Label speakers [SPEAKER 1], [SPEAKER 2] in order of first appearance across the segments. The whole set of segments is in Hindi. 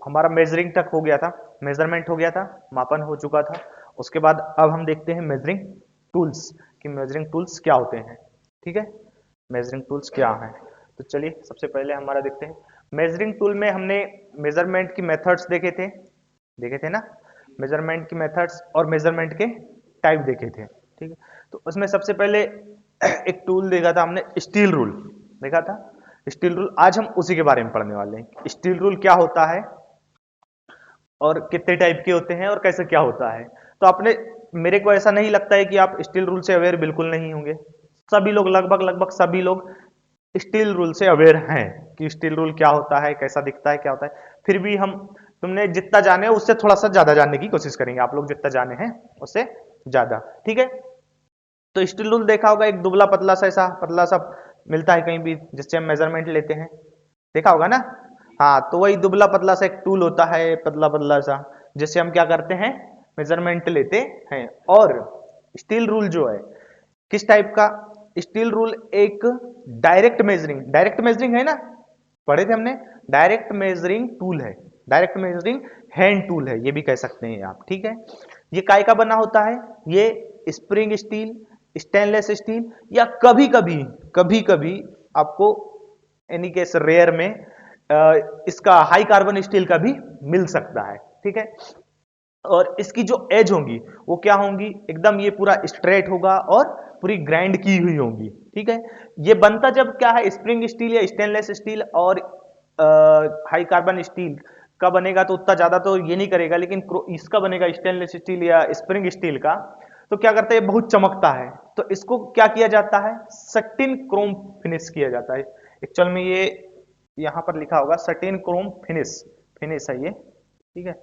[SPEAKER 1] हमारा मेजरिंग तक हो गया था, मेजरमेंट हो गया था, मापन हो चुका था। उसके बाद अब हम देखते हैं मेजरिंग टूल्स कि मेजरिंग टूल्स क्या होते हैं। ठीक है, मेजरिंग टूल्स क्या है। तो चलिए सबसे पहले हमारा देखते हैं मेजरिंग टूल में हमने मेजरमेंट की मेथड्स देखे थे ना, मेजरमेंट की मेथड्स और मेजरमेंट के टाइप देखे थे। ठीक है, तो उसमें सबसे पहले एक टूल देखा था हमने, स्टील रूल देखा था। स्टील रूल आज हम उसी के बारे में पढ़ने वाले हैं। स्टील रूल क्या होता है और कितने टाइप के होते हैं और कैसे क्या होता है। तो आपने, मेरे को ऐसा नहीं लगता है कि आप स्टील रूल से अवेयर बिल्कुल नहीं होंगे। सभी लोग, लगभग लगभग सभी लोग स्टील रूल से अवेयर हैं कि स्टील रूल क्या होता है, कैसा दिखता है, क्या होता है। फिर भी हम, तुमने जितना जाने उससे थोड़ा सा ज्यादा जानने की कोशिश करेंगे, आप लोग जितना जाने हैं उससे ज्यादा। ठीक है, तो स्टील रूल देखा होगा, एक दुबला पतला सा, ऐसा पतला सा मिलता है कहीं भी, जिससे हम मेजरमेंट लेते हैं, देखा होगा ना। हाँ, तो वही दुबला पतला सा एक टूल होता है, पतला पतला सा, जिससे हम क्या करते हैं, मेजरमेंट लेते हैं। और स्टील रूल जो है किस टाइप का, स्टील रूल एक डायरेक्ट मेजरिंग है ना, पढ़े थे हमने, डायरेक्ट मेजरिंग टूल है, डायरेक्ट मेजरिंग हैंड टूल है, ये भी कह सकते हैं आप। ठीक है, ये काय का बना होता है, ये स्प्रिंग स्टील, स्टेनलेस स्टील, या कभी कभी आपको एनी केस रेयर में इसका हाई कार्बन स्टील का भी मिल सकता है। ठीक है, और इसकी जो एज होंगी वो क्या होंगी, एकदम ये पूरा स्ट्रेट होगा और पूरी ग्राइंड की हुई होंगी। ठीक है, ये बनता जब क्या है, स्प्रिंग स्टील या स्टेनलेस स्टील और हाई कार्बन स्टील का बनेगा तो उतना ज्यादा तो ये नहीं करेगा, लेकिन इसका बनेगा स्टेनलेस स्टील या स्प्रिंग स्टील का, तो क्या करता है, बहुत चमकता है। तो इसको क्या किया जाता है, सटिन क्रोम फिनिश किया जाता है। एक्चुअल में ये यहां पर लिखा होगा सटिन क्रोम फिनिश, फिनिश है ये। ठीक है,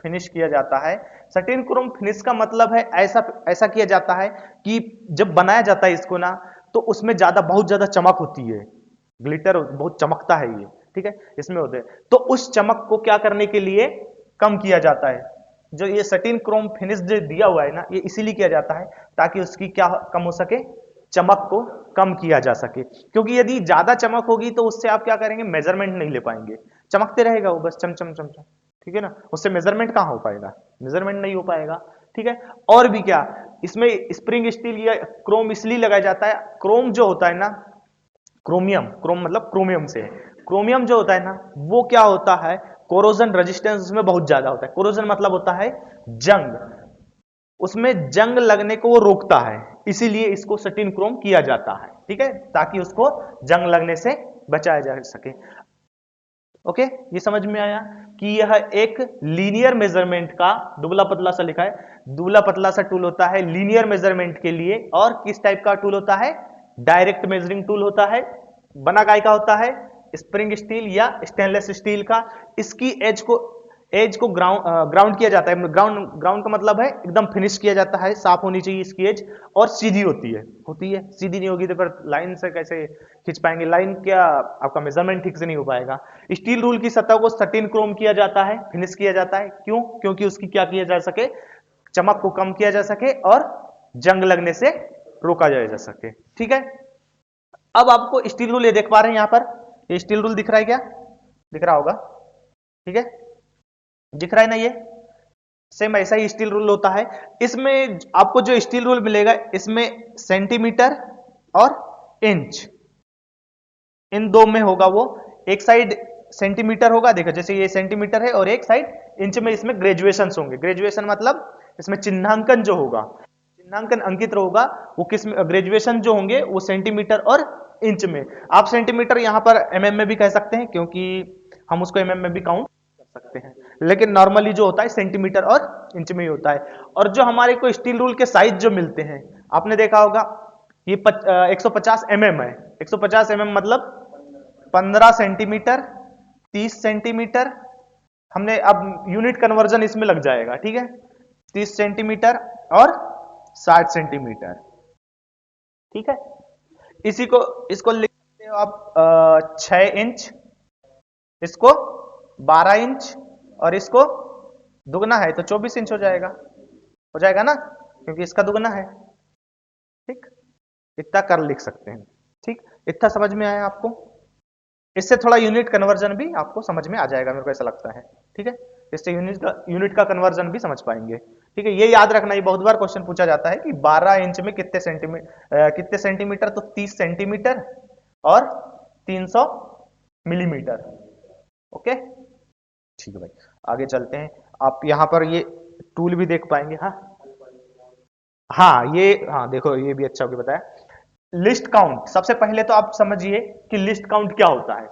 [SPEAKER 1] फिनिश किया जाता है। सटिन क्रोम फिनिश का मतलब है ऐसा ऐसा किया जाता है कि जब बनाया जाता है इसको ना, तो उसमें ज्यादा, बहुत ज्यादा चमक होती है, ग्लिटर बहुत चमकता है ये। ठीक है, इसमें होते हैं, तो उस चमक को क्या करने के लिए कम किया जाता है। जो ये सटिन क्रोम फिनिश जो दिया हुआ है ना, ये इसीलिए किया जाता है ताकि उसकी क्या कम हो सके, चमक को कम किया जा सके। क्योंकि यदि ज्यादा चमक होगी तो उससे आप क्या करेंगे, मेजरमेंट नहीं ले पाएंगे, चमकते रहेगा वो बस, चम चम चम चम। ठीक है ना, उससे मेजरमेंट कहां हो पाएगा, मेजरमेंट नहीं हो पाएगा। ठीक है, और भी क्या, इसमें स्प्रिंग स्टील या क्रोम इसलिए लगाया जाता है, क्रोम जो होता है ना, क्रोमियम, क्रोम मतलब क्रोमियम से है। क्रोमियम जो होता है ना, वो क्या होता है, कोरोजन रेजिस्टेंस उसमें बहुत ज्यादा होता है। कोरोजन मतलब होता है जंग, उसमें जंग लगने को वो रोकता है, इसीलिए इसको सटिन क्रोम किया जाता है। ठीक है, ताकि उसको जंग लगने से बचाया जा सके। ओके, ये समझ में आया कि यह एक लीनियर मेजरमेंट का, दुबला पतला सा लिखा है, दुबला पतला सा टूल होता है लीनियर मेजरमेंट के लिए। और किस टाइप का टूल होता है, डायरेक्ट मेजरिंग टूल होता है। बना काय का होता है, स्प्रिंग स्टील या स्टेनलेस स्टील का। इसकी एज को ग्राउंड किया जाता है। ग्राउंड ग्राउंड का मतलब है एकदम फिनिश किया जाता है, साफ होनी चाहिए इसकी एज, और सीधी होती है, सीधी नहीं होगी तो फिर लाइन से कैसे खींच पाएंगे, लाइन क्या, आपका मेजरमेंट ठीक से नहीं हो पाएगा। स्टील रूल की सतह को सटिन क्रोम किया जाता है, फिनिश किया जाता है, क्यों, क्योंकि उसकी क्या किया जा सके, चमक को कम किया जा सके और जंग लगने से रोका जाया जा सके। ठीक है, अब आपको स्टील रूल ये देख पा रहे हैं यहां पर, ये स्टील रूल दिख रहा है क्या, दिख रहा होगा। ठीक है, दिख रहा है ना, ये सेम ऐसा ही स्टील रूल होता है। इसमें आपको जो स्टील रूल मिलेगा, इसमें सेंटीमीटर और इंच, इन दो में होगा वो। एक साइड सेंटीमीटर होगा, देखो जैसे ये सेंटीमीटर है, और एक साइड इंच में। इसमें ग्रेजुएशन होंगे, ग्रेजुएशन मतलब इसमें चिन्हांकन जो होगा, चिन्हांकन अंकित होगा, वो किस में, ग्रेजुएशन जो होंगे वो सेंटीमीटर और इंच में। आप सेंटीमीटर यहां पर एमएम में भी कह सकते हैं, क्योंकि हम उसको एमएम में भी काउंट कर सकते हैं, लेकिन नॉर्मली जो होता है सेंटीमीटर और इंच में ही होता है। और जो हमारे को स्टील रूल के साइज जो मिलते हैं, आपने देखा होगा, ये 150 mm है। 150 mm मतलब 15 सेंटीमीटर, 30 सेंटीमीटर। हमने अब यूनिट कन्वर्जन इसमें लग जाएगा। ठीक है, 30 सेंटीमीटर और 60 सेंटीमीटर। ठीक है, इसी को, इसको लिख सकते हो आप 6 इंच, इसको 12 इंच, और इसको दुगना है तो 24 इंच हो जाएगा ना, क्योंकि इसका दुगना है। ठीक, इतना कर लिख सकते हैं। ठीक, इतना समझ में आया आपको। इससे थोड़ा यूनिट कन्वर्जन भी आपको समझ में आ जाएगा, मेरे को ऐसा लगता है। ठीक है, इससे यूनिट का कन्वर्जन भी समझ पाएंगे। ठीक है, ये याद रखना, ये बहुत बार क्वेश्चन पूछा जाता है कि 12 इंच में कितने सेंटीमीटर, तो 30 सेंटीमीटर और 300 मिलीमीटर। ओके, ठीक है भाई, आगे चलते हैं। आप यहां पर ये टूल भी देख पाएंगे। हाँ हाँ, ये हाँ देखो, ये भी अच्छा होके बताया। लिस्ट काउंट, सबसे पहले तो आप समझिए कि लिस्ट काउंट क्या होता है।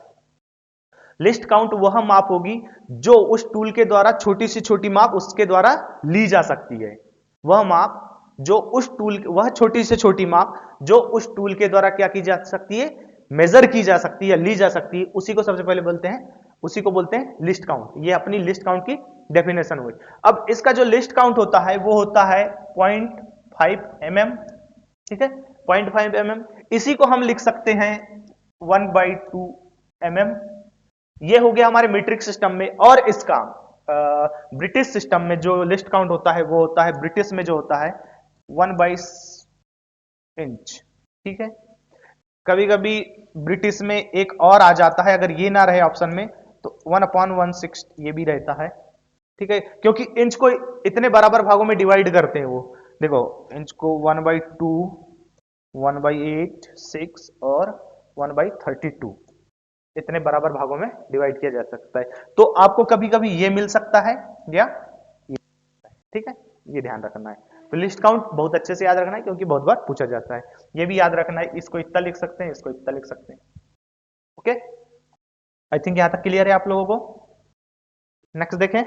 [SPEAKER 1] लिस्ट काउंट वह माप होगी जो उस टूल के द्वारा, छोटी से छोटी माप उसके द्वारा ली जा सकती है। वह माप जो उस टूल, वह छोटी से छोटी माप जो उस टूल के द्वारा क्या की जा सकती है, मेजर की जा सकती है, ली जा सकती है, उसी को सबसे पहले बोलते हैं, उसी को बोलते हैं लिस्ट काउंट। ये अपनी लिस्ट काउंट की डेफिनेशन हुई। अब इसका जो लिस्ट काउंट होता है वो होता है 0.5 mm। ठीक है, 0.5 mm, इसी को हम लिख सकते हैं 1/2 mm। ये हो गया हमारे मीट्रिक सिस्टम में। और इसका ब्रिटिश सिस्टम में जो लिस्ट काउंट होता है वो होता है, ब्रिटिश में जो होता है 1/इंच। ठीक है, कभी कभी ब्रिटिश में एक और आ जाता है, अगर ये ना रहे ऑप्शन में तो 1/1/6 ये भी रहता है। ठीक है, क्योंकि इंच को इतने बराबर भागों में डिवाइड करते हैं वो। देखो, इंच को 1/2, 1/8, 6 और 1/32 इतने बराबर भागों में डिवाइड किया जा सकता है। तो आपको कभी कभी ये मिल सकता है या ये। ठीक है, ये ध्यान रखना है। तो लिस्ट काउंट बहुत अच्छे से याद रखना है, क्योंकि बहुत बार पूछा जाता है। ये भी याद रखना है, इसको इतना लिख सकते हैं, इसको इतना लिख सकते हैं। ओके, आई थिंक यहां तक क्लियर है आप लोगों को। नेक्स्ट देखें,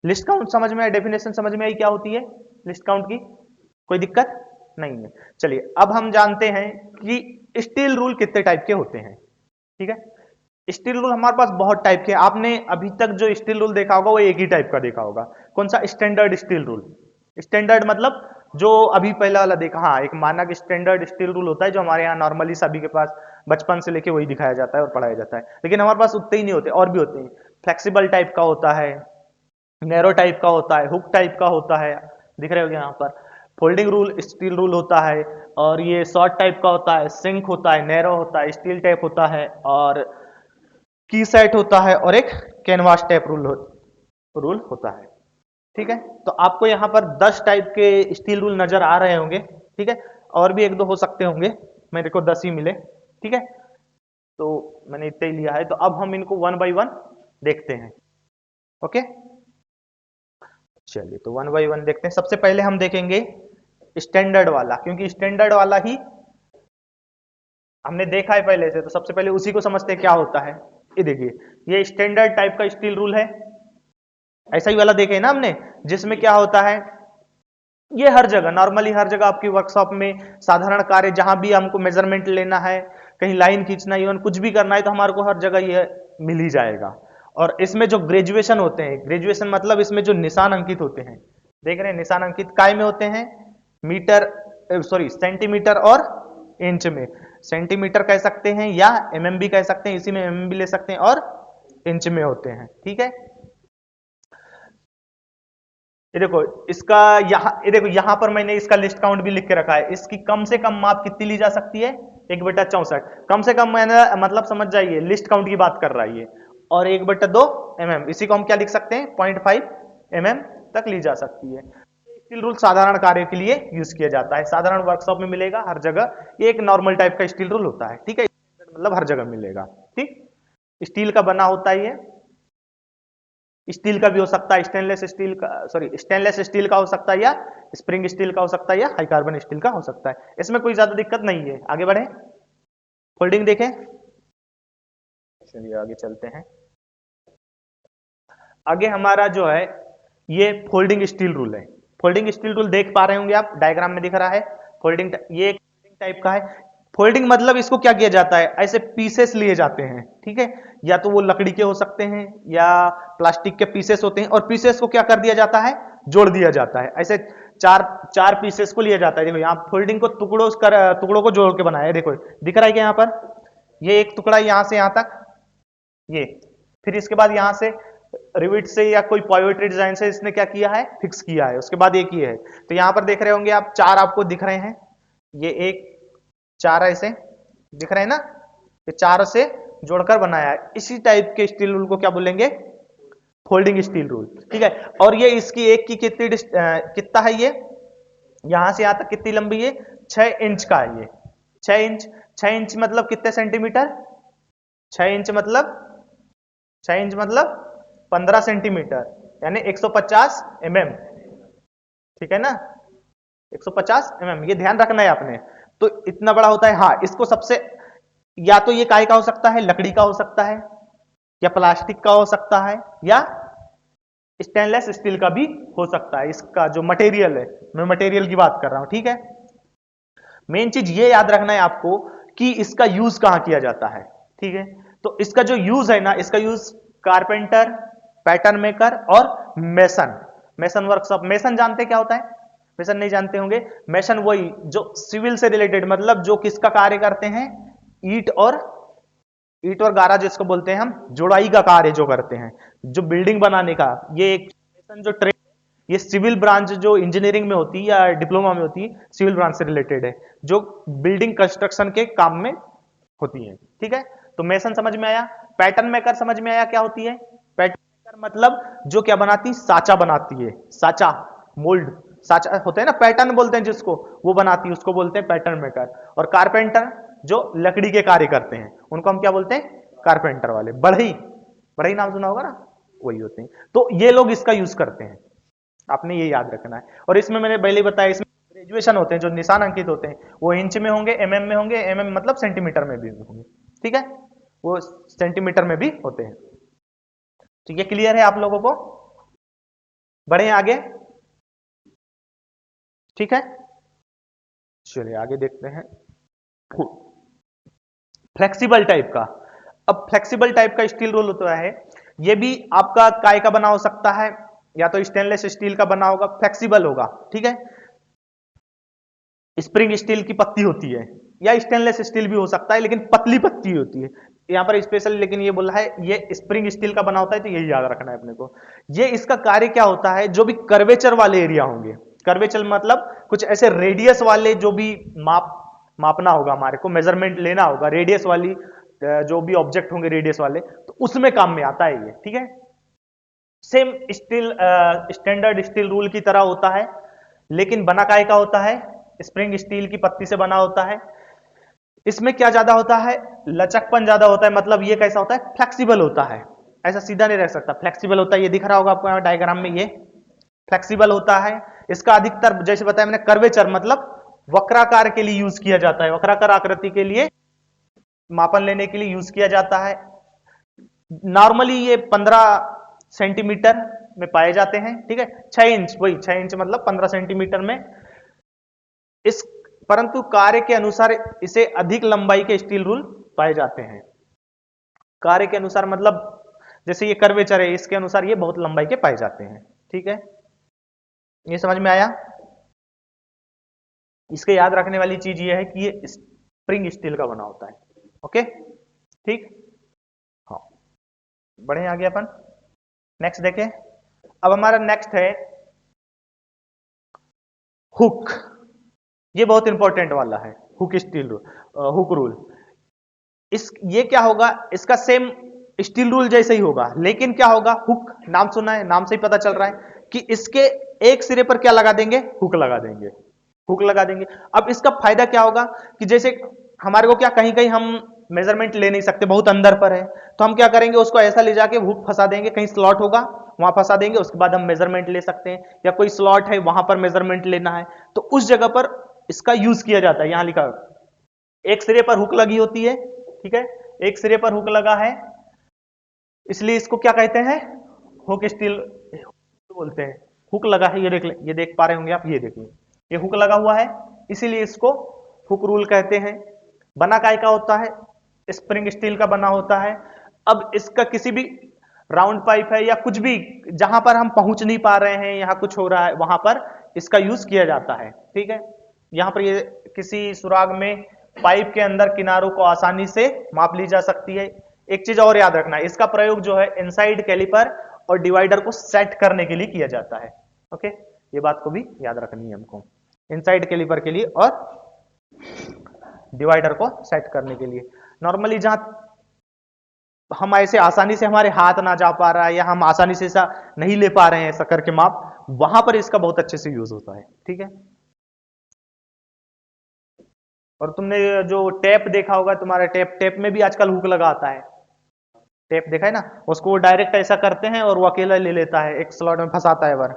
[SPEAKER 1] लिस्ट काउंट समझ में आई, डेफिनेशन समझ में आई क्या होती है लिस्ट काउंट की, कोई दिक्कत नहीं है। चलिए, अब हम जानते हैं कि स्टील रूल कितने टाइप के होते हैं। ठीक है, स्टील रूल हमारे पास बहुत टाइप के। आपने अभी तक जो स्टील रूल देखा होगा वो एक ही टाइप का देखा होगा। कौन सा? Standard steel rule. स्टैंडर्ड मतलब जो अभी पहला वाला देखा, हाँ, एक मानक स्टैंडर्ड स्टील रूल होता है जो हमारे यहाँ नॉर्मली सभी के पास बचपन से लेके वही दिखाया जाता है और पढ़ाया जाता है। लेकिन हमारे पास उतने ही नहीं होते, और भी होते हैं। फ्लेक्सिबल टाइप का होता है, नैरो टाइप का होता है, हुक टाइप का होता है, दिख रहे होंगे यहाँ पर। फोल्डिंग रूल स्टील रूल होता है, और ये शॉर्ट टाइप का होता है, सिंक होता है, नैरो होता है, स्टील टाइप होता है, और की सेट होता है, और एक कैनवास टाइप रूल होता है। ठीक है, तो आपको यहाँ पर 10 टाइप के स्टील रूल नजर आ रहे होंगे। ठीक है, और भी एक दो हो सकते होंगे, मेरे को 10 ही मिले। ठीक है, तो मैंने इतना ही लिया है। तो अब हम इनको 1 बाई 1 देखते हैं। ओके, चलिए, तो 1 बाई 1 देखते हैं। सबसे पहले हम देखेंगे स्टैंडर्ड वाला, क्योंकि स्टैंडर्ड वाला ही हमने देखा है पहले से, तो सबसे पहले उसी को समझते हैं क्या होता है। ये देखिए, ये स्टैंडर्ड टाइप का स्टील रूल है। ऐसा ही वाला देखे ना हमने, जिसमें क्या होता है, ये हर जगह, नॉर्मली हर जगह आपकी वर्कशॉप में, साधारण कार्य जहां भी हमको मेजरमेंट लेना है, कहीं लाइन खींचना, इवन कुछ भी करना है, तो हमारे को हर जगह ये मिल ही जाएगा। और इसमें जो ग्रेजुएशन होते हैं, ग्रेजुएशन मतलब इसमें जो निशान अंकित होते हैं, देख रहे हैं, निशान अंकित काय में होते हैं? मीटर, सॉरी, सेंटीमीटर और इंच में। सेंटीमीटर कह सकते हैं या एमएम भी कह सकते हैं, इसी में एमएम भी ले सकते हैं, और इंच में होते हैं। ठीक है, ये देखो, इसका यहाँ, ये देखो यहाँ पर मैंने इसका लिस्ट काउंट भी लिख के रखा है। इसकी कम से कम माप कितनी ली जा सकती है? 1/64। कम से कम, मैंने मतलब समझ जाइए, लिस्ट काउंट की बात कर रहा है ये। और 1/2 mm, इसी को हम क्या लिख सकते हैं? 0.5 mm तक ली जा सकती है। स्टील रूल साधारण कार्य के लिए यूज किया जाता है, साधारण वर्कशॉप में मिलेगा हर जगह। ये एक नॉर्मल टाइप का स्टील रूल होता है। ठीक है, मतलब हर जगह मिलेगा। ठीक, स्टील का बना होता है ये। स्टील का भी हो सकता है, स्टेनलेस स्टील का, सॉरी, स्टेनलेस स्टील का हो सकता है, या स्प्रिंग स्टील का हो सकता है, या हाई कार्बन स्टील का हो सकता है। इसमें कोई ज्यादा दिक्कत नहीं है। आगे बढ़े, फोल्डिंग देखें। चलिए, आगे चलते हैं। आगे हमारा जो है ये फोल्डिंग स्टील रूल है। फोल्डिंग स्टील रूल देख पा रहे होंगे आप, डायग्राम में दिख रहा है। फोल्डिंग, ये एक टाइप का है। फोल्डिंग मतलब इसको क्या किया जाता है, ऐसे पीसेस लिए जाते हैं। ठीक है, या तो वो लकड़ी के हो सकते हैं या प्लास्टिक के पीसेस होते हैं, और पीसेस को क्या कर दिया जाता है? जोड़ दिया जाता है। ऐसे चार चार पीसेस को लिया जाता है। देखो, यहाँ फोल्डिंग को टुकड़ों को जोड़ के बनाया है। देखो, दिख रहा है कि यहाँ पर ये एक टुकड़ा यहां से यहां तक, ये, फिर इसके बाद यहां से रिविट से या कोई पाइवोटरी डिजाइन से इसने क्या किया है? फिक्स किया है। उसके बाद एक ही है। तो यहां पर देख रहे होंगे आप, 4 आपको दिख रहे हैं। ये एक 4 ऐसे दिख रहे हैं ना, ये 4 से जोड़कर बनाया है। इसी टाइप के स्टील रूल को क्या बोलेंगे? Folding steel rule. ठीक है, और ये इसकी एक की कितना है ये, यहां से यहां तक कितनी लंबी है? 6 इंच का है ये। 6 इंच, 6 इंच मतलब कितने सेंटीमीटर? 6 इंच मतलब 6 इंच मतलब 15 सेंटीमीटर, यानी 150 mm। ठीक है ना, 150 mm, ये ध्यान रखना है आपने। तो इतना बड़ा होता है। हाँ, इसको सबसे, या तो ये काय का हो सकता है, लकड़ी का हो सकता है, या प्लास्टिक का हो सकता है, या स्टेनलेस स्टील का भी हो सकता है। इसका जो मटेरियल है, मैं मटेरियल की बात कर रहा हूं। ठीक है, मेन चीज ये याद रखना है आपको कि इसका यूज कहां किया जाता है। ठीक है, तो इसका जो यूज है ना, इसका यूज कारपेंटर, पैटर्न मेकर और मेसन, मेसन वर्कशॉप। मेसन जानते क्या होता है? मेसन नहीं जानते होंगे। मेसन वही जो सिविल से रिलेटेड, मतलब जो किसका कार्य करते हैं? ईट और गारा जिसको बोलते हैं हम, जुड़ाई का कार्य जो करते हैं, जो बिल्डिंग बनाने का। ये एक जो ट्रेड, ये सिविल ब्रांच जो इंजीनियरिंग में होती है या डिप्लोमा में होती है, सिविल ब्रांच से रिलेटेड है, जो बिल्डिंग कंस्ट्रक्शन के काम में होती है। ठीक है, तो मेसन समझ में आया। पैटर्न मेकर समझ में आया क्या होती है? पैटर्न मेकर मतलब जो क्या बनाती? साचा बनाती है। साचा, मोल्ड, साचा होता है ना, पैटर्न बोलते हैं जिसको, वो बनाती है, उसको बोलते हैं पैटर्न मेकर। और कारपेंटर जो लकड़ी के कार्य करते हैं, उनको हम क्या बोलते हैं? कारपेंटर वाले। बढ़ई, बढ़ई नाम सुना होगा ना, वही होते हैं। तो ये लोग इसका यूज करते हैं, आपने ये याद रखना है। और इसमें मैंने पहले बताया, इसमें ग्रेजुएशन होते हैं, जो निशान अंकित होते हैं वो इंच में होंगे, एमएम में होंगे, एमएम मतलब सेंटीमीटर में भी होंगे। ठीक है, वो सेंटीमीटर में भी होते हैं। तो ये क्लियर है आप लोगों को? बढ़े आगे। ठीक है, चलिए आगे देखते हैं। फ्लेक्सिबल टाइप का। अब फ्लेक्सिबल टाइप का स्टील रोल होता है, ये भी आपका काय का बना हो सकता है, या तो स्टेनलेस स्टील का बना होगा, फ्लेक्सिबल होगा। ठीक है, स्प्रिंग स्टील की पत्ती होती है, या स्टेनलेस स्टील भी हो सकता है, लेकिन पतली पत्ती होती है यहां पर स्पेशल। लेकिन ये बोला है ये स्प्रिंग स्टील का बना होता है, तो यही याद रखना है अपने को। ये इसका कार्य क्या होता है? जो भी कर्वेचर वाले एरिया होंगे, कर्वेचर मतलब कुछ ऐसे रेडियस वाले, जो भी मापना होगा हमारे को, मेजरमेंट लेना होगा, रेडियस वाली जो भी ऑब्जेक्ट होंगे रेडियस वाले, तो उसमें काम में आता है ये। ठीक है, same steel, standard steel rule की तरह होता है, लेकिन बना काय का होता है? स्प्रिंग स्टील की पत्ती से बना होता है। इसमें क्या ज्यादा होता है? लचकपन ज्यादा होता है। मतलब ये कैसा होता है? फ्लेक्सिबल होता है, ऐसा सीधा नहीं रह सकता, फ्लेक्सिबल होता है। ये दिख रहा होगा आपको डायग्राम में, ये फ्लेक्सिबल होता है। इसका अधिकतर, जैसे बताया मैंने, कर्वेचर मतलब वक्राकार के लिए यूज किया जाता है, वक्राकार आकृति के लिए मापन लेने के लिए यूज किया जाता है। नॉर्मली ये 15 सेंटीमीटर में पाए जाते हैं। ठीक है, 6 इंच, वही 6 इंच मतलब 15 सेंटीमीटर में। इस परंतु कार्य के अनुसार इसे अधिक लंबाई के स्टील रूल पाए जाते हैं। कार्य के अनुसार मतलब जैसे ये कर्वेचर है, इसके अनुसार ये बहुत लंबाई के पाए जाते हैं। ठीक है, ये समझ में आया? इसके याद रखने वाली चीज ये है कि ये स्प्रिंग स्टील का बना होता है। ओके, ठीक। हाँ, बढ़े आगे अपन, नेक्स्ट देखें। अब हमारा नेक्स्ट है हुक। ये बहुत इंपॉर्टेंट वाला है, hook steel rule, hook rule. इस ये क्या होगा? इसका सेम स्टील रूल जैसे ही होगा, लेकिन क्या होगा? हुक, नाम सुना है, नाम से ही पता चल रहा है कि इसके एक सिरे पर क्या लगा देंगे? हुक लगा देंगे, हुक लगा देंगे। अब इसका फायदा क्या होगा कि जैसे हमारे को क्या, कहीं कहीं हम मेजरमेंट ले नहीं सकते, बहुत अंदर पर है, तो हम क्या करेंगे? उसको ऐसा ले जाके हुक फंसा देंगे, कहीं स्लॉट होगा वहां फंसा देंगे, उसके बाद हम मेजरमेंट ले सकते हैं। या कोई स्लॉट है वहां पर मेजरमेंट लेना है, तो उस जगह पर इसका यूज किया जाता है। यहां लिखा, एक सिरे पर हुक लगी होती है। ठीक है, एक सिरे पर हुक लगा है, इसलिए इसको क्या कहते हैं? हुक स्टील बोलते हैं। हुक लगा है, ये देख ले, ये देख पा रहे होंगे आप, ये देखिए, ये हुक लगा हुआ है, इसीलिए इसको हुक रूल कहते हैं। बना काय का होता है? स्प्रिंग स्टील का बना होता है। अब इसका किसी भी राउंड पाइप है या कुछ भी, जहां पर हम पहुंच नहीं पा रहे हैं, यहां कुछ हो रहा है, वहां पर इसका यूज किया जाता है। ठीक है, यहां पर ये किसी सुराग में पाइप के अंदर किनारों को आसानी से माप ली जा सकती है। एक चीज और याद रखना है, इसका प्रयोग जो है इनसाइड कैलिपर और डिवाइडर को सेट करने के लिए किया जाता है। ओके, ये बात को भी याद रखनी है हमको, इनसाइड कैलिपर के लिए और डिवाइडर को सेट करने के लिए। नॉर्मली जहां हम ऐसे आसानी से हमारे हाथ ना जा पा रहा है या हम आसानी से ऐसा नहीं ले पा रहे हैं ऐसा करके माप, वहां पर इसका बहुत अच्छे से यूज होता है। ठीक है। और तुमने जो टेप देखा होगा, तुम्हारे टेप टेप में भी आजकल हुक लगा आता है। टेप देखा है ना, उसको वो डायरेक्ट ऐसा करते हैं और वो अकेला ले लेता है, एक स्लॉट में फंसाता है बार,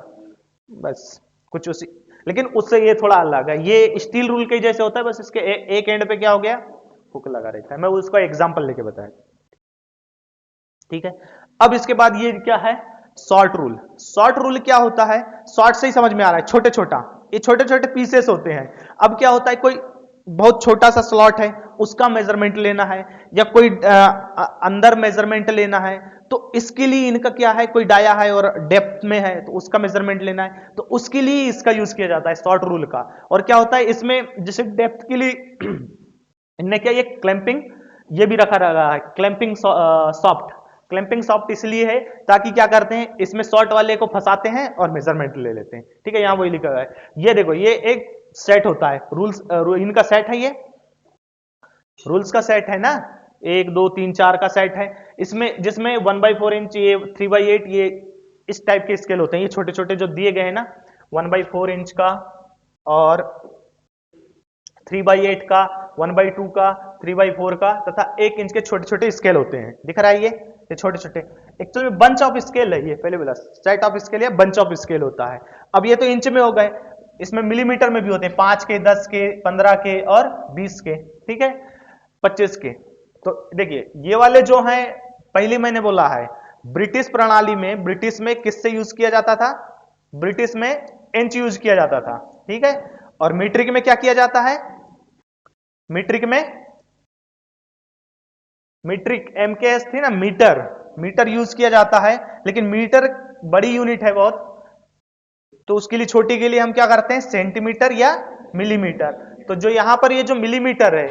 [SPEAKER 1] बस कुछ उसी। लेकिन उससे ये थोड़ा अलग है, ये स्टील रूल के जैसे होता है, बस इसके एक एंड पे क्या हो गया, हुक लगा रहता है। मैं उसका एग्जांपल लेके बताया। ठीक है। अब इसके बाद ये क्या है, शॉर्ट रूल। शॉर्ट रूल क्या होता है, शॉर्ट से ही समझ में आ रहा है, छोटे छोटा, ये छोटे छोटे पीसेस होते हैं। अब क्या होता है, कोई बहुत छोटा सा स्लॉट है, उसका मेजरमेंट लेना है, या कोई अंदर मेजरमेंट लेना है, तो इसके लिए इनका क्या है, कोई डाया है और डेप्थ में है तो उसका मेजरमेंट लेना है, तो उसके लिए इसका यूज किया जाता है शॉर्ट रूल का। और क्या होता है इसमें, जैसे डेप्थ के लिए इनने क्या, ये क्लैंपिंग ये भी रखा रहा है, क्लैंपिंग सॉफ्ट। क्लैंपिंग सॉफ्ट इसलिए है ताकि क्या करते हैं, इसमें शॉर्ट वाले को फंसाते हैं और मेजरमेंट ले लेते हैं। ठीक है, यहां वही लिखा हुआ है। ये देखो, ये एक सेट होता है, रूल्स इनका सेट है, ये रूल्स का सेट है ना, 1 2 3 4 का सेट है। इसमें जिसमें 1/4 इंच, ये 3/8, ये इस टाइप के स्केल होते हैं, ये छोटे छोटे जो दिए गए हैं ना, 1/4 इंच का और 3/8 का, 1/2 का, 3/4 का, तथा 1 इंच के छोटे छोटे स्केल होते हैं। दिख रहा है ये छोटे छोटे, एक्चुअली बंच ऑफ स्केल है ये, पहले बोला सेट ऑफ स्केल या बंच ऑफ स्केल होता है। अब ये तो इंच में हो गए, इसमें मिलीमीटर में भी होते हैं, 5 के, 10 के, 15 के और 20 के, ठीक है, 25 के। तो देखिए ये वाले जो हैं, पहले मैंने बोला है, ब्रिटिश प्रणाली में, ब्रिटिश में किससे यूज किया जाता था, ब्रिटिश में इंच यूज किया जाता था। ठीक है। और मीट्रिक में क्या किया जाता है, मीट्रिक में, मीट्रिक एमकेएस थी ना, मीटर, मीटर यूज किया जाता है। लेकिन मीटर बड़ी यूनिट है बहुत, तो उसके लिए, छोटी के लिए हम क्या करते हैं, सेंटीमीटर या मिलीमीटर। तो जो यहां पर ये जो मिलीमीटर है,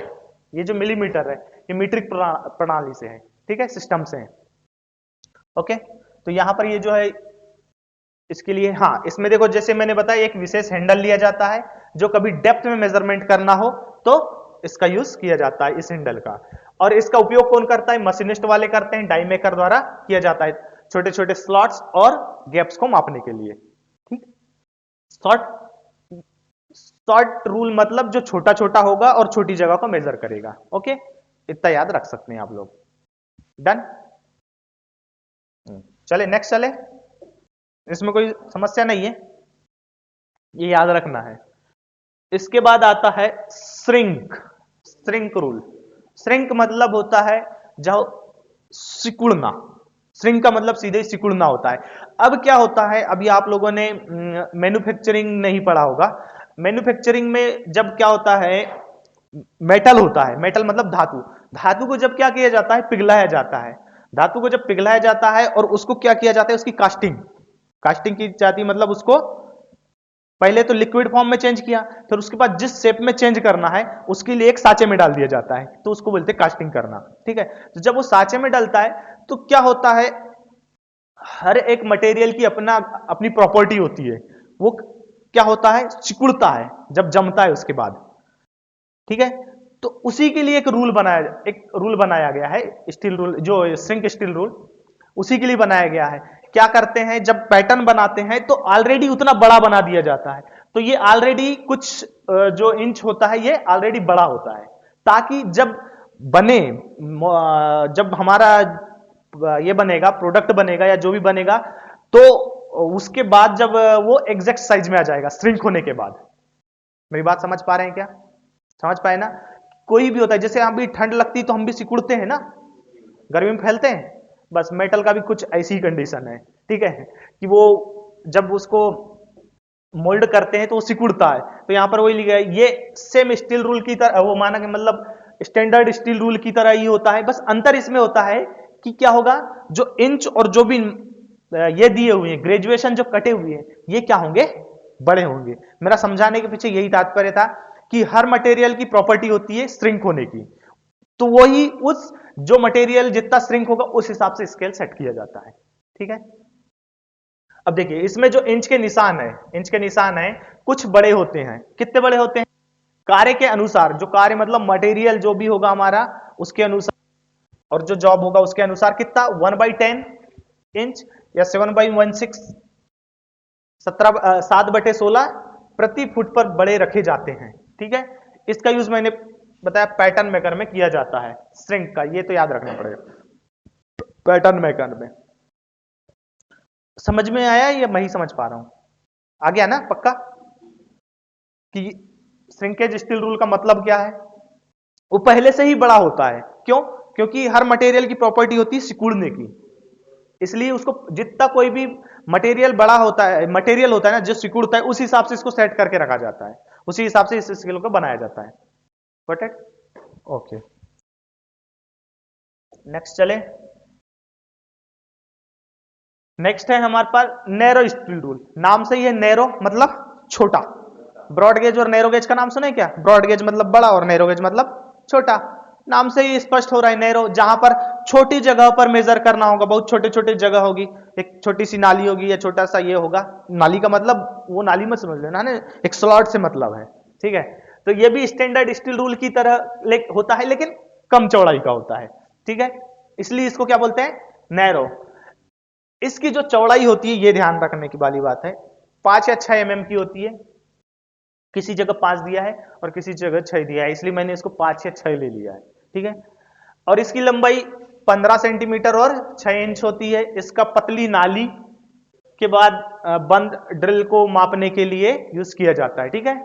[SPEAKER 1] ये जो मिलीमीटर है, ये मीट्रिक प्रणाली से है। ठीक है, सिस्टम से है। ओके। तो यहां पर ये जो है, इसके लिए, हाँ, इसमें देखो जैसे मैंने बताया, एक विशेष हैंडल लिया जाता है, जो कभी डेप्थ में मेजरमेंट करना हो तो इसका यूज किया जाता है, इस हैंडल का। और इसका उपयोग कौन करता है, मशीनिस्ट वाले करते हैं, डाई मेकर द्वारा किया जाता है, छोटे छोटे स्लॉट्स और गैप्स को मापने के लिए। ठीक। शॉर्ट शॉर्ट रूल मतलब जो छोटा छोटा होगा और छोटी जगह को मेजर करेगा। ओके, इतना याद रख सकते हैं आप लोग। डन। चले नेक्स्ट चले, इसमें कोई समस्या नहीं है, ये याद रखना है। इसके बाद आता है श्रिंक। Shrink rule. श्रिंक मतलब होता है जो सिकुड़ना, श्रिंक का मतलब सीधे सिकुड़ना होता है। अब क्या होता है, अभी आप लोगों ने मैन्युफैक्चरिंग नहीं पढ़ा होगा। मैन्युफैक्चरिंग में जब क्या होता है, मेटल होता है, मेटल मतलब धातु, धातु को जब क्या किया जाता है, पिघलाया जाता है। धातु को जब पिघलाया जाता है और उसको क्या किया जाता है, उसकी कास्टिंग, कास्टिंग की जाती है, मतलब उसको पहले तो लिक्विड फॉर्म में चेंज किया, फिर उसके बाद जिस शेप में चेंज करना है उसके लिए एक साँचे में डाल दिया जाता है, तो उसको बोलते हैं कास्टिंग करना। ठीक है। तो जब वो साँचे में डलता है तो क्या होता है, हर एक मटेरियल की अपना अपनी प्रॉपर्टी होती है, वो क्या होता है, सिकुड़ता है जब जमता है उसके बाद। ठीक है। तो उसी के लिए एक रूल बनाया गया है, स्टील रूल, जो श्रिंक स्टील रूल, उसी के लिए बनाया गया है। क्या करते हैं, जब पैटर्न बनाते हैं तो ऑलरेडी उतना बड़ा बना दिया जाता है, तो ये ऑलरेडी कुछ जो इंच होता है, ये ऑलरेडी बड़ा होता है, ताकि जब बने, जब हमारा ये बनेगा, प्रोडक्ट बनेगा या जो भी बनेगा, तो उसके बाद जब वो एग्जैक्ट साइज में आ जाएगा श्रिंक होने के बाद। मेरी बात समझ पा रहे हैं क्या, समझ पाए ना। कोई भी होता है, जैसे अभी ठंड लगती है तो हम भी सिकुड़ते हैं ना, गर्मी में फैलते हैं, बस मेटल का भी कुछ ऐसी ही कंडीशन है। ठीक है, कि वो जब उसको मोल्ड करते हैं तो वो सिकुड़ता है, तो यहां पर वही लिखा है, ये सेम स्टील रूल की तरह, वो माना कि मतलब स्टैंडर्ड स्टील रूल की तरह ही होता है, बस अंतर इसमें होता है कि क्या होगा, जो इंच और जो भी ये दिए हुए हैं, ग्रेजुएशन जो कटे हुए हैं, ये क्या होंगे, बड़े होंगे। मेरा समझाने के पीछे यही तात्पर्य था कि हर मटेरियल की प्रॉपर्टी होती है श्रिंक होने की, तो वही उस जो मटेरियल जितना श्रिंक होगा उस हिसाब से स्केल सेट किया जाता है। ठीक है। अब देखिए इसमें जो इंच के निशान है, इंच के निशान है, कुछ बड़े होते हैं, कितने बड़े होते हैं, कार्य के अनुसार, जो कार्य मतलब मटेरियल जो भी होगा हमारा, उसके अनुसार और जो जॉब होगा उसके अनुसार कितना 1/10 इंच या 7/16 7/16 प्रति फुट पर बड़े रखे जाते हैं। ठीक है, इसका यूज मैंने बताया पैटर्न मेकर में किया जाता है, श्रिंक का, ये तो याद रखना पड़ेगा। पैटर्न मेकर में समझ में आया या मैं ही समझ पा रहा हूं? आ गया ना पक्का? कि श्रिंकेज स्टील रूल का मतलब क्या है? वो पहले से ही बड़ा होता है। क्यों? क्योंकि हर मटेरियल की प्रॉपर्टी होती है सिकुड़ने की, इसलिए उसको जितना कोई भी मटेरियल बड़ा होता है, मटेरियल होता है ना जो सिकुड़ता है, उस हिसाब से इसको सेट करके रखा जाता है, उसी हिसाब से इस स्केल को बनाया जाता है। Got it? ओके, नेक्स्ट चले। नेक्स्ट है हमारे पास नैरो स्टील रूल। नाम से ही है नैरो मतलब छोटा। ब्रॉड गेज और नैरो गेज का नाम सुने क्या? ब्रॉड गेज मतलब बड़ा और नैरो गेज मतलब छोटा। नाम से ही स्पष्ट हो रहा है नैरो, जहां पर छोटी जगह पर मेजर करना होगा, बहुत छोटे छोटे जगह होगी, एक छोटी सी नाली होगी या छोटा सा ये होगा। नाली का मतलब वो नाली मत समझ लेना ना, एक स्लॉट से मतलब है। ठीक है, तो ये भी स्टैंडर्ड स्टील रूल की तरह होता है, लेकिन कम चौड़ाई का होता है। ठीक है, इसलिए इसको क्या बोलते हैं? नैरो। इसकी जो चौड़ाई होती है, ये ध्यान रखने की वाली बात है, 5 या 6 एमएम की होती है। किसी जगह 5 दिया है और किसी जगह 6 दिया है, इसलिए मैंने इसको 5 या 6 ले लिया है। ठीक है, और इसकी लंबाई 15 सेंटीमीटर और 6 इंच होती है। इसका पतली नाली के बाद बंद ड्रिल को मापने के लिए यूज किया जाता है। ठीक है,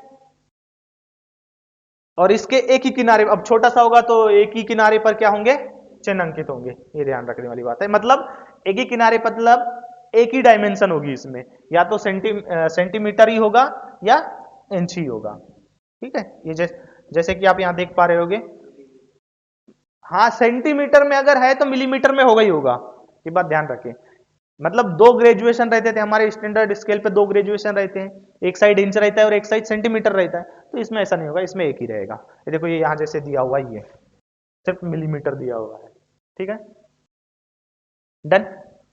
[SPEAKER 1] और इसके एक ही किनारे, अब छोटा सा होगा तो एक ही किनारे पर क्या होंगे? चिन्ह अंकित होंगे। ये ध्यान रखने वाली बात है, मतलब एक ही किनारे, मतलब एक ही डायमेंशन होगी इसमें, या तो सेंटीमीटर ही होगा या इंच ही होगा। ठीक है, ये जैसे कि आप यहां देख पा रहे होगे। हाँ, सेंटीमीटर में अगर है तो मिलीमीटर में होगा ही होगा, ये बात ध्यान रखें। मतलब 2 ग्रेजुएशन रहते थे हमारे स्टैंडर्ड स्केल पे, 2 ग्रेजुएशन रहते हैं, एक साइड इंच रहता है और एक साइड सेंटीमीटर रहता है। तो इसमें ऐसा नहीं होगा, इसमें एक ही रहेगा। ये देखो, ये यहां जैसे दिया हुआ ही है, सिर्फ मिलीमीटर दिया हुआ है। ठीक है, डन।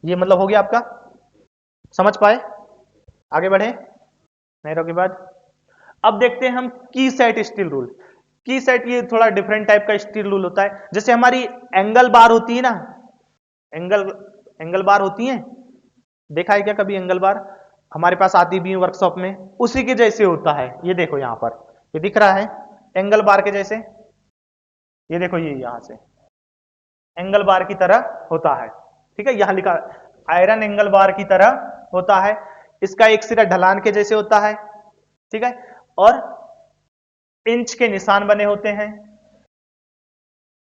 [SPEAKER 1] ये मतलब हो गया आपका, समझ पाए? आगे बढ़े नैरो के बाद। अब देखते हैं हम की सेट स्टील रूल। की सेट ये थोड़ा डिफरेंट टाइप का स्टील रूल होता है। जैसे हमारी एंगल बार होती है ना, एंगल एंगल बार होती है, देखा है क्या कभी एंगल बार? हमारे पास आती भी है वर्कशॉप में, उसी के जैसे होता है। ये देखो यहां पर, ये दिख रहा है एंगल बार के जैसे, ये देखो ये यहां से एंगल बार की तरह होता है। ठीक है, यहां लिखा आयरन एंगल बार की तरह होता है। इसका एक सिरा ढलान के जैसे होता है। ठीक है, और इंच के निशान बने होते हैं।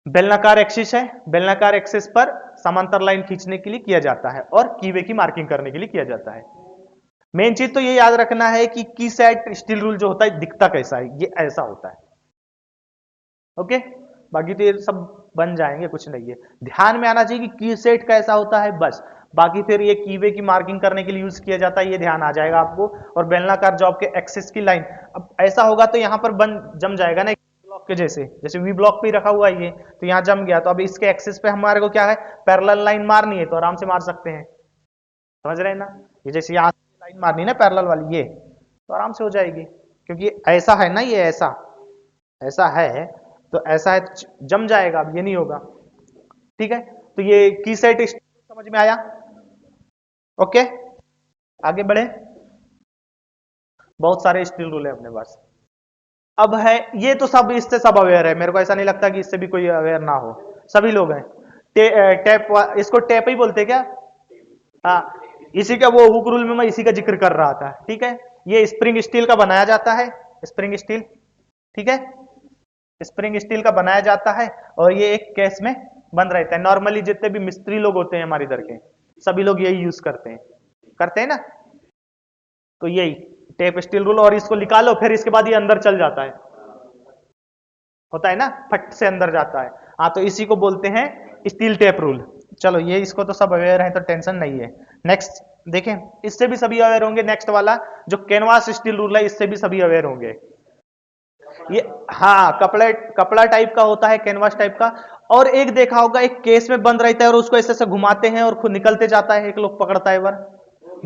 [SPEAKER 1] बेलनाकार एक्सिस है, बेलनाकार एक्सिस पर समांतर लाइन खींचने के लिए किया जाता है और कीवे की मार्किंग करने के लिए किया जाता है। मेन चीज तो ये याद रखना है कि की सेट स्टील रूल जो होता है दिखता कैसा है, ये ऐसा होता है। ओके, बाकी तो ये सब बन जाएंगे, कुछ नहीं है। ध्यान में आना चाहिए कि की सेट कैसा होता है, बस। बाकी फिर ये कीवे की मार्किंग करने के लिए यूज किया जाता है, ये ध्यान आ जाएगा आपको। और बेलनाकार जॉब के एक्सिस की लाइन, अब ऐसा होगा तो यहां पर बन जम जाएगा ना ब्लॉक के जैसे, जैसे वी ब्लॉक पे रखा हुआ है ये, तो यहां जम गया। तो अब इसके एक्सिस पे हमारे को क्या है? पैरेलल लाइन मारनी है, तो आराम से मार सकते हैं। समझ रहे हैं ना? ये जैसे यहाँ लाइन मारनी है ना पैरेलल वाली, ये तो आराम से हो जाएगी, क्योंकि ऐसा है ना, ये ऐसा ऐसा है, तो ऐसा है तो जम जाएगा, अब ये नहीं होगा। ठीक है, तो ये की सेट समझ में आया? ओके, आगे बढ़े। बहुत सारे स्टील रूल है अपने पास। अब है, ये तो सब इससे सब अवेयर है, मेरे को ऐसा नहीं लगता कि इससे भी कोई अवेयर ना हो, सभी लोग हैं। टेप, इसको टेप ही बोलते क्या? हाँ, इसी का वो हुक रूल में मैं इसी का जिक्र कर रहा था। ठीक है, ये स्प्रिंग स्टील का बनाया जाता है, स्प्रिंग स्टील। ठीक है, स्प्रिंग स्टील का बनाया जाता है और ये एक केस में बंद रहता है। नॉर्मली जितने भी मिस्त्री लोग होते हैं हमारे इधर के, सभी लोग यही यूज करते हैं ना। तो यही टेप स्टील रूल, और इसको निकालो फिर इसके बाद ये अंदर चल जाता है, होता है ना, फट से अंदर जाता है। हाँ, तो इसी को बोलते हैं स्टील टेप रूल। चलो, ये इसको तो सब अवेयर है, तो टेंशन नहीं है। नेक्स्ट देखें, इससे भी सभी अवेयर होंगे। नेक्स्ट वाला जो कैनवास स्टील रूल है, इससे भी सभी अवेयर होंगे। ये हाँ, कपड़ा कपड़ा टाइप का होता है, कैनवास टाइप का। और एक देखा होगा, एक केस में बंद रहता है और उसको ऐसे ऐसे घुमाते हैं और खुद निकलते जाता है, एक लोग पकड़ता है बार,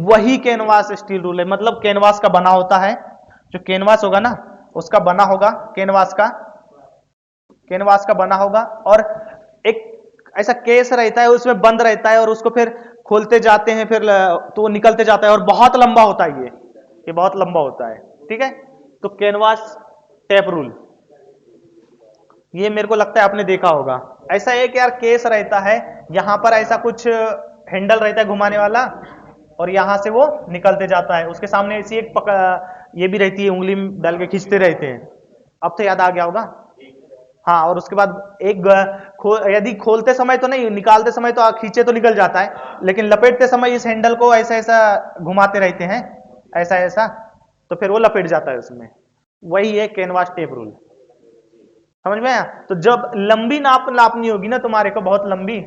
[SPEAKER 1] वही कैनवास स्टील रूल है। मतलब कैनवास का बना होता है, जो कैनवास होगा ना उसका बना होगा, कैनवास का बना होगा। और एक ऐसा केस रहता है, उसमें बंद रहता है और उसको फिर खोलते जाते हैं, फिर तो वो निकलते जाता है और बहुत लंबा होता है ये बहुत लंबा होता है। ठीक है, तो कैनवास टेप रूल ये मेरे को लगता है आपने देखा होगा। ऐसा एक यार केस रहता है, यहां पर ऐसा कुछ हैंडल रहता है घुमाने वाला और यहां से वो निकलते जाता है, उसके सामने ऐसी एक ये भी रहती है, उंगली में डाल के खींचते रहते हैं। अब तो याद आ गया होगा। हाँ, और उसके बाद एक यदि खोलते समय तो नहीं, निकालते समय तो खींचे तो निकल जाता है, लेकिन लपेटते समय इस हैंडल को ऐसा ऐसा घुमाते रहते हैं, ऐसा ऐसा, तो फिर वो लपेट जाता है उसमें। वही है कैनवास टेप रूल। समझ में आया? तो जब लंबी नापनी होगी ना तुम्हारे को, बहुत लंबी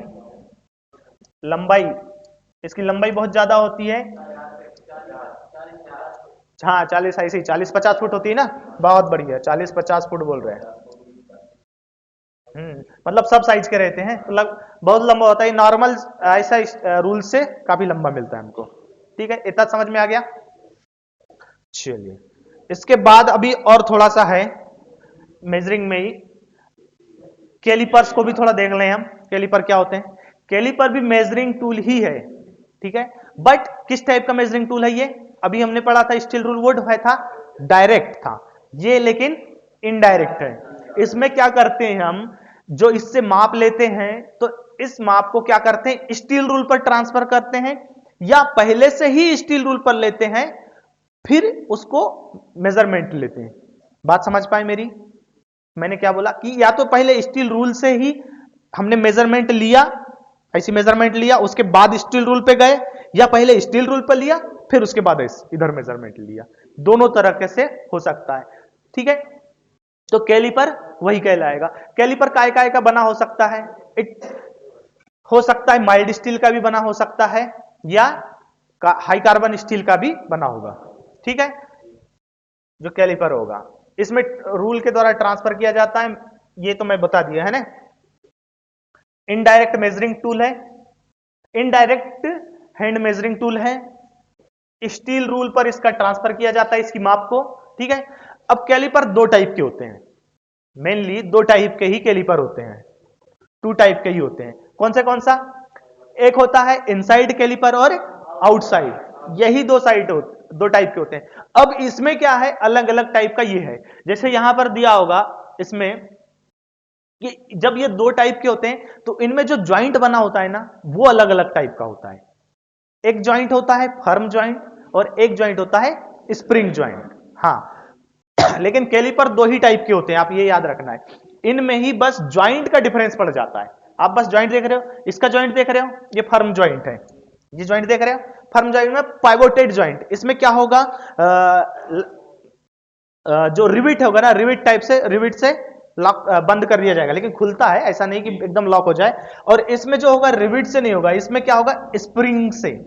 [SPEAKER 1] लंबाई, इसकी लंबाई बहुत ज्यादा होती है। हाँ 40, ऐसे ही 40-50 फुट होती है ना, बहुत बढ़िया, 40-50 फुट बोल रहे हैं। मतलब सब साइज के रहते हैं, तो बहुत लंबा होता है नॉर्मल, ऐसा रूल से काफी लंबा मिलता है हमको। ठीक है, इतना समझ में आ गया। चलिए, इसके बाद अभी और थोड़ा सा है मेजरिंग में ही, कैलिपर्स को भी थोड़ा देख लें हम। कैलिपर क्या होते हैं? कैलिपर भी मेजरिंग टूल ही है, ठीक है, बट किस टाइप का मेजरिंग टूल है ये? अभी हमने पढ़ा था स्टील रूल वुड है था, डायरेक्ट था ये, लेकिन इनडायरेक्ट है। इसमें क्या करते हैं हम, जो इससे माप लेते हैं तो इस माप को क्या करते हैं, स्टील रूल पर ट्रांसफर करते हैं, या पहले से ही स्टील रूल पर लेते हैं, फिर उसको मेजरमेंट लेते हैं। बात समझ पाए मेरी? मैंने क्या बोला कि या तो पहले स्टील रूल से ही हमने मेजरमेंट लिया, ऐसी मेजरमेंट लिया, उसके बाद स्टील रूल पे गए, या पहले स्टील रूल पर लिया फिर उसके बाद इधर मेजरमेंट लिया। दोनों तरह से हो सकता है। ठीक है, तो कैलिपर वही कहलाएगा। कैलिपर काय काय का बना हो सकता है? हो सकता है माइल्ड स्टील का भी बना हो सकता है, या हाई कार्बन स्टील का भी बना होगा। ठीक है, जो कैलिपर होगा इसमें रूल के द्वारा ट्रांसफर किया जाता है, ये तो मैं बता दिया है ना। इनडायरेक्ट मेजरिंग टूल है, इनडायरेक्ट हैंड मेजरिंग टूल है, स्टील रूल पर इसका ट्रांसफर किया जाता है, इसकी माप को। ठीक है, अब कैलिपर दो टाइप के होते हैं, मेनली दो टाइप के ही कैलिपर होते हैं, टू टाइप के ही होते हैं। कौन सा? एक होता है इनसाइड कैलिपर और आउटसाइड, यही दो टाइप के होते हैं। अब इसमें क्या है, अलग अलग टाइप का ये है, जैसे यहां पर दिया होगा इसमें कि जब ये दो टाइप के होते हैं तो इनमें जो ज्वाइंट बना होता है ना, वो अलग अलग टाइप का होता है। एक ज्वाइंट होता है फर्म ज्वाइंट और एक ज्वाइंट होता है स्प्रिंग ज्वाइंट। हाँ, लेकिन कैलिपर दो ही टाइप के होते हैं, आप ये याद रखना है। इनमें ही बस ज्वाइंट का डिफरेंस पड़ जाता है। आप बस ज्वाइंट देख रहे हो, इसका ज्वाइंट देख रहे हो, ये फर्म ज्वाइंट है, ये ज्वाइंट देख रहे हो फर्म ज्वाइंट में पाइवोटेड ज्वाइंट। इसमें क्या होगा, जो रिविट होगा ना, रिविट से लॉक बंद कर दिया जाएगा, लेकिन खुलता है, ऐसा नहीं कि एकदम लॉक हो जाए। और इसमें जो होगा रिविट से नहीं होगा, इसमें क्या होगा, स्प्रिंग से,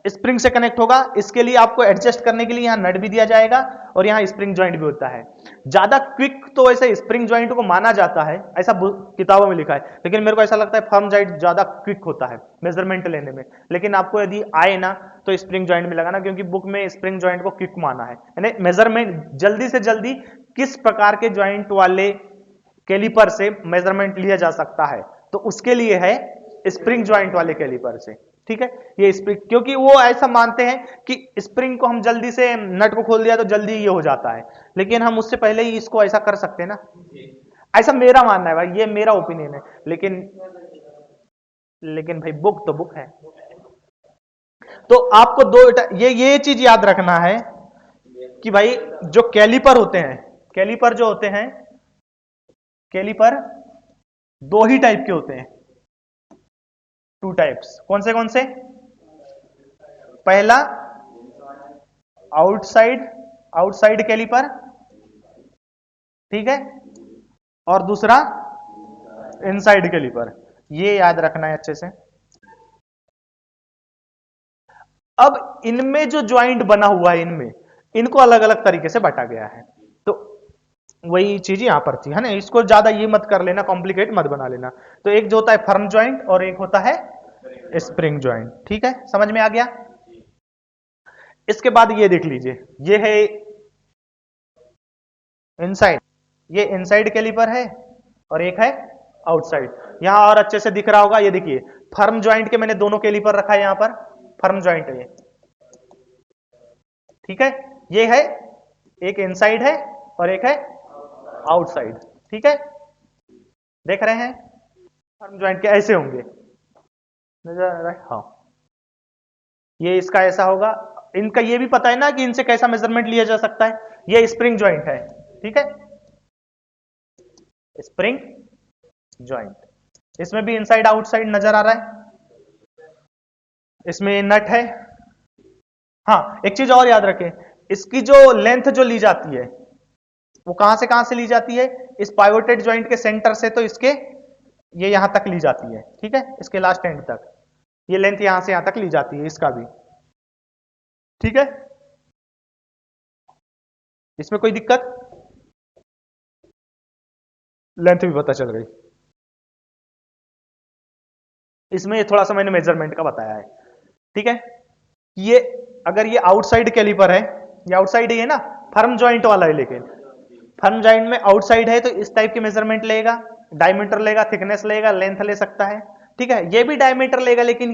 [SPEAKER 1] स्प्रिंग से कनेक्ट होगा। इसके लिए आपको एडजस्ट करने के लिए यहां नट भी दिया जाएगा और यहां स्प्रिंग ज्वाइंट भी होता है। ज्यादा क्विक तो ऐसे स्प्रिंग ज्वाइंट को माना जाता है, ऐसा किताबों में लिखा है, लेकिन मेरे को ऐसा लगता है फर्म ज्वाइंट ज्यादा क्विक होता है मेजरमेंट लेने में। लेकिन आपको यदि आए ना तो स्प्रिंग ज्वाइंट में लगाना, क्योंकि बुक में स्प्रिंग ज्वाइंट को क्विक माना है, यानी मेजरमेंट जल्दी से जल्दी किस प्रकार के ज्वाइंट वाले कैलिपर से मेजरमेंट लिया जा सकता है, तो उसके लिए है स्प्रिंग ज्वाइंट वाले कैलिपर से। ठीक है, ये स्प्रिंग, क्योंकि वो ऐसा मानते हैं कि स्प्रिंग को हम जल्दी से नट को खोल दिया तो जल्दी ये हो जाता है, लेकिन हम उससे पहले ही इसको ऐसा कर सकते हैं ना। ऐसा मेरा मानना है भाई, ये मेरा ओपिनियन है, लेकिन भाई बुक तो बुक है। तो आपको ये चीज याद रखना है कि भाई जो कैलिपर होते हैं, कैलिपर जो होते हैं, कैलिपर दो ही टाइप के होते हैं, टू टाइप्स। कौन से? पहला आउटसाइड आउटसाइड कैलिपर, ठीक है, और दूसरा इनसाइड कैलिपर। ये याद रखना है अच्छे से। अब इनमें जो ज्वाइंट बना हुआ है, इनमें इनको अलग अलग तरीके से बांटा गया है, तो वही चीज यहां पर थी, है ना। इसको ज्यादा ये मत कर लेना, कॉम्प्लिकेट मत बना लेना। तो एक जो होता है फर्म ज्वाइंट और एक होता है स्प्रिंग ज्वाइंट। ठीक है, समझ में आ गया। इसके बाद ये देख लीजिए, ये है इनसाइड, ये इनसाइड कैलिपर है और एक है आउटसाइड। यहां और अच्छे से दिख रहा होगा, ये देखिए फर्म ज्वाइंट के मैंने दोनों कैलिपर रखा है यहां पर, फर्म ज्वाइंट है ये, ठीक है। ये है, एक इनसाइड है और एक है आउटसाइड, ठीक है। देख रहे हैं फर्म ज्वाइंट के ऐसे होंगे, नजर आ रहा है, हाँ। ये इसका ऐसा होगा। इनका ये भी पता है ना कि इनसे कैसा मेजरमेंट लिया जा सकता है। ये स्प्रिंग ज्वाइंट है, ठीक है, स्प्रिंग ज्वाइंट। इसमें भी इनसाइड आउटसाइड नजर आ रहा है। इसमें नट है। हाँ, एक चीज और याद रखें, इसकी जो लेंथ जो ली जाती है वो कहां से ली जाती है, इस पाइवोटेड ज्वाइंट के सेंटर से तो इसके ये यहां तक ली जाती है, ठीक है, इसके लास्ट एंड तक। ये लेंथ यहां से यहां तक ली जाती है इसका भी, ठीक है। इसमें कोई दिक्कत, लेंथ भी पता चल गई। इसमें थोड़ा सा मैंने मेजरमेंट का बताया है, ठीक है। ये अगर ये आउटसाइड कैलिपर है, ये आउटसाइड ही है ना, फर्म ज्वाइंट वाला है, लेकिन फर्म ज्वाइंट में आउटसाइड है तो इस टाइप की मेजरमेंट लेगा, डायमीटर लेगा, थिकनेस लेगा, लेंथ ले सकता है, ठीक है। ये भी डायमीटर लेगा, लेकिन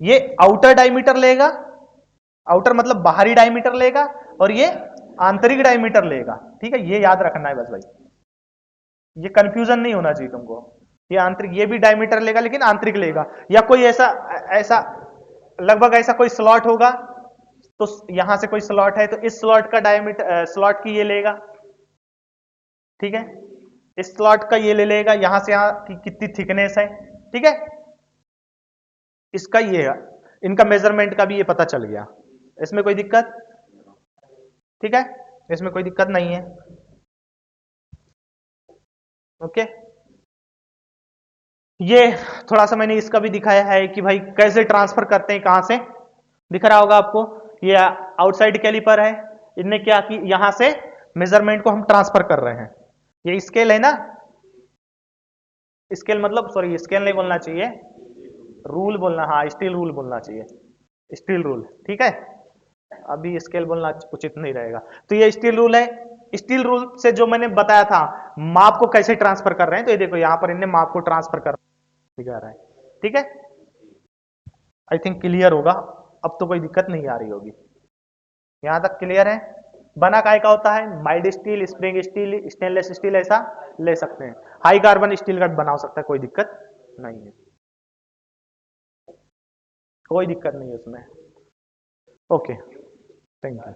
[SPEAKER 1] ये आउटर डायमीटर लेगा, आउटर मतलब बाहरी डायमीटर लेगा, और ये आंतरिक डायमीटर लेगा, ठीक है। ये याद रखना है बस भाई, ये कंफ्यूजन नहीं होना चाहिए तुमको। ये आंतरिक, ये भी डायमीटर लेगा लेकिन आंतरिक लेगा, या कोई ऐसा ऐसा लगभग ऐसा कोई स्लॉट होगा, तो यहां से कोई स्लॉट है तो इस स्लॉट का डायमीटर, स्लॉट की ये लेगा, ठीक है, इस स्लॉट का ये ले लेगा, यहां से यहां की कितनी थिकनेस है, ठीक है। इसका ये है, इनका मेजरमेंट का भी ये पता चल गया। इसमें कोई दिक्कत, ठीक है, इसमें कोई दिक्कत नहीं है, ओके। ये थोड़ा सा मैंने इसका भी दिखाया है कि भाई कैसे ट्रांसफर करते हैं, कहां से, दिख रहा होगा आपको, ये आउटसाइड कैलिपर है, इनने क्या कि यहां से मेजरमेंट को हम ट्रांसफर कर रहे हैं। ये स्केल है ना, स्केल मतलब, सॉरी स्केल नहीं बोलना चाहिए, रूल बोलना, हाँ स्टील रूल बोलना चाहिए, स्टील रूल, ठीक है। अभी स्केल बोलना उचित नहीं रहेगा। तो ये स्टील रूल है, स्टील रूल से जो मैंने बताया था माप को कैसे ट्रांसफर कर रहे हैं, तो ये देखो यहां पर इनने माप को ट्रांसफर कर दिखा रहा है, ठीक है। आई थिंक क्लियर होगा, अब तो कोई दिक्कत नहीं आ रही होगी, यहां तक क्लियर है। बना काय का होता है, mild steel, spring steel, stainless steel, ऐसा ले सकते हैं। हाई कार्बन स्टील का बना सकता है, कोई दिक्कत नहीं है, कोई दिक्कत नहीं है उसमें, ओके, थैंक यू।